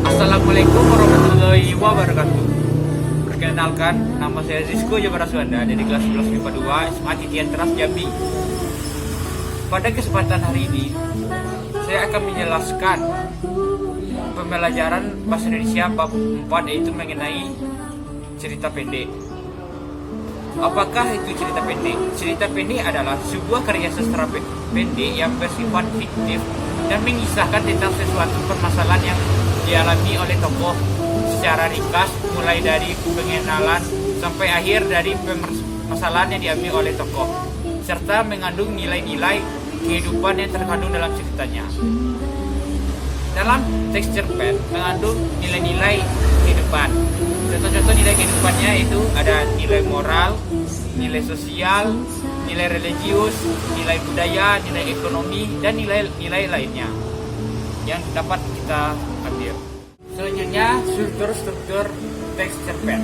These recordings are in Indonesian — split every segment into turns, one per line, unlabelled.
Assalamualaikum warahmatullahi wabarakatuh. Perkenalkan, nama saya Rizko Jabaraswanda dari kelas 11 MIPA 2 SMA Titian Teras Jambi. Pada kesempatan hari ini, saya akan menjelaskan pembelajaran Bahasa Indonesia bab 4, yaitu mengenai cerita pendek. Apakah itu cerita pendek? Cerita pendek adalah sebuah karya sastra pendek yang bersifat fiktif dan mengisahkan tentang sesuatu permasalahan yang dialami oleh tokoh secara ringkas, mulai dari pengenalan sampai akhir dari permasalahan yang dialami oleh tokoh, serta mengandung nilai-nilai kehidupan yang terkandung dalam ceritanya. Dalam teks cerpen mengandung nilai-nilai kehidupan. Contoh-contoh nilai kehidupannya itu ada nilai moral, nilai sosial, nilai religius, nilai budaya, nilai ekonomi, dan nilai-nilai lainnya yang dapat kita ambil. Selanjutnya, struktur teks cerpen.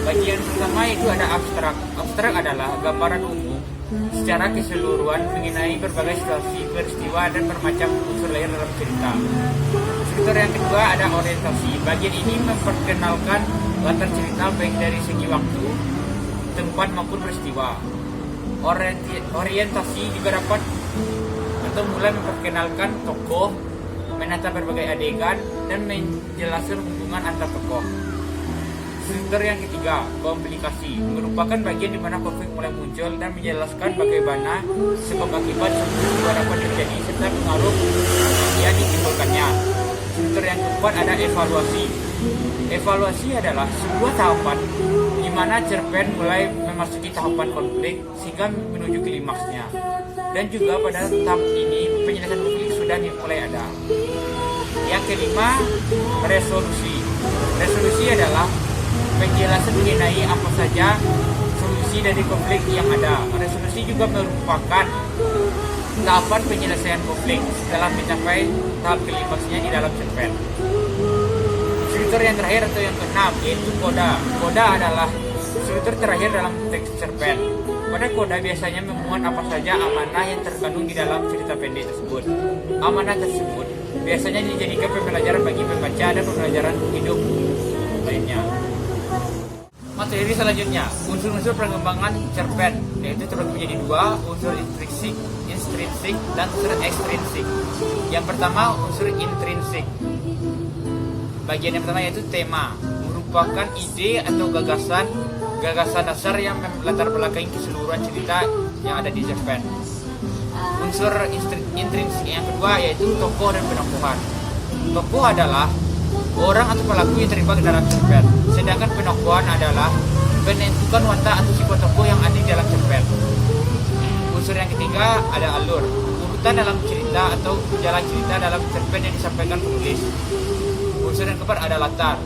Bagian pertama itu ada abstrak. Abstrak adalah gambaran umum secara keseluruhan mengenai berbagai situasi, peristiwa, dan bermacam unsur lain dalam cerita. Struktur yang kedua ada orientasi. Bagian ini memperkenalkan latar cerita baik dari segi waktu, tempat maupun peristiwa. Orientasi juga dapat atau mulai memperkenalkan tokoh, menata berbagai adegan, dan menjelaskan hubungan antar tokoh. Struktur yang ketiga, komplikasi, merupakan bagian di mana konflik mulai muncul dan menjelaskan bagaimana sebab akibat peristiwa dapat terjadi serta pengaruh yang ditimbulkannya. Struktur yang keempat ada evaluasi. Evaluasi adalah sebuah tahapan di mana cerpen mulai memasuki tahapan konflik sehingga menuju klimaksnya. Dan juga pada tahap ini penyelesaian konflik sudah mulai ada. Yang kelima, resolusi. Resolusi adalah penjelasan mengenai apa saja solusi dari konflik yang ada. Resolusi juga merupakan tahapan penyelesaian konflik setelah mencapai tahap klimaksnya di dalam cerpen. Struktur yang terakhir atau yang keenam yaitu koda. Koda adalah struktur terakhir dalam teks cerpen. Pada koda biasanya memuat apa saja amanah yang terkandung di dalam cerita pendek tersebut. Amanah tersebut biasanya dijadikan pembelajaran bagi pembaca dan pembelajaran hidup lainnya. Materi selanjutnya, unsur-unsur pengembangan cerpen, yaitu terbagi menjadi dua, unsur intrinsik dan unsur ekstrinsik. Yang pertama, unsur intrinsik. Bagian yang pertama yaitu tema, merupakan ide atau gagasan dasar yang melatar belakangi keseluruhan cerita yang ada di cerpen. Unsur intrinsik yang kedua yaitu tokoh dan penokohan. Tokoh adalah orang atau pelaku yang terlibat dalam cerpen, sedangkan penokohan adalah menentukan watak atau sifat tokoh yang ada di dalam cerpen. Unsur yang ketiga ada alur, urutan dalam cerita atau jalan cerita dalam cerpen yang disampaikan penulis. Unsur yang keempat ada latar,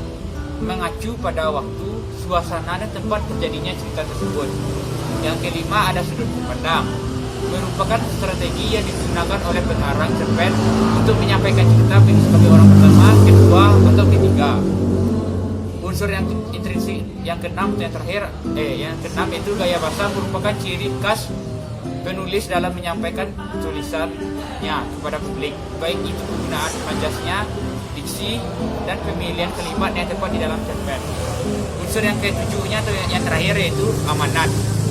mengacu pada waktu, suasana, dan tempat terjadinya cerita tersebut. Yang kelima ada sudut pandang, merupakan strategi yang digunakan oleh pengarang cerpen untuk menyampaikan cerita baik sebagai orang pertama, kedua, atau ketiga. Unsur yang intrinsik yang keenam yaitu gaya bahasa, merupakan ciri khas penulis dalam menyampaikan tulisannya kepada publik, baik itu penggunaan majasnya, diksi, dan pemilihan kalimat yang tepat di dalam cerpen. Unsur yang ketujuhnya atau yang terakhir yaitu amanat.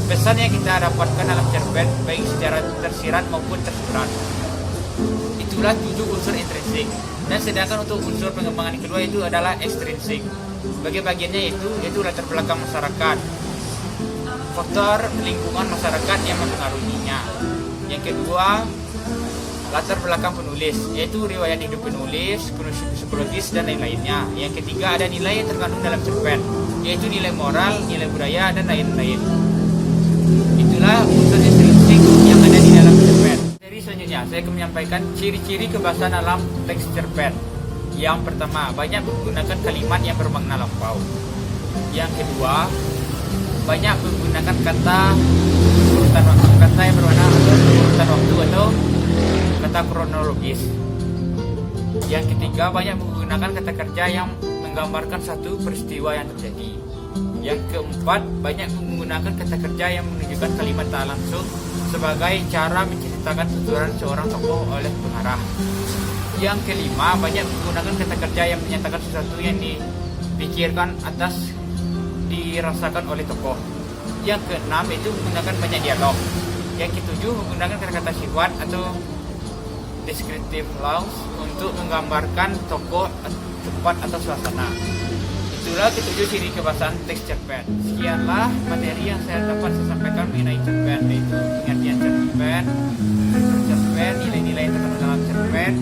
Pesan yang kita dapatkan dalam cerpen baik secara tersirat maupun tersurat. Itulah 7 unsur intrinsik. Dan sedangkan untuk unsur pengembangan yang kedua itu adalah ekstrinsik. Bagiannya yaitu latar belakang masyarakat, faktor lingkungan masyarakat yang mempengaruhinya. Yang kedua, latar belakang penulis, yaitu riwayat hidup penulis, kondisi psikologis, dan lain-lainnya. Yang ketiga ada nilai yang terkandung dalam cerpen, yaitu nilai moral, nilai budaya, dan lain-lain. Itulah unsur ekstrinsik yang ada di dalam cerpen. Dari selanjutnya, saya akan menyampaikan ciri-ciri kebahasan dalam teks cerpen. Yang pertama, banyak menggunakan kalimat yang bermakna lampau. Yang kedua, banyak menggunakan kata yang bermakna urutan waktu atau kata kronologis. Yang ketiga, banyak menggunakan kata kerja yang menggambarkan satu peristiwa yang terjadi. Yang keempat, banyak menggunakan kata kerja yang menunjukkan kalimat tak langsung sebagai cara menceritakan tujuan seorang tokoh oleh pengarah. Yang kelima, banyak menggunakan kata kerja yang menyatakan sesuatu yang dipikirkan atas dirasakan oleh tokoh. Yang keenam itu menggunakan banyak dialog. Yang ketujuh, menggunakan kata-kata sifat atau descriptive nouns untuk menggambarkan tokoh, tempat atau suasana. Itulah ketujuh ciri kebahasaan teks cerpen. Sekianlah materi yang saya dapat sampaikan mengenai cerpen, yaitu pengertian cerpen, nilai-nilai yang terkandung dalam cerpen,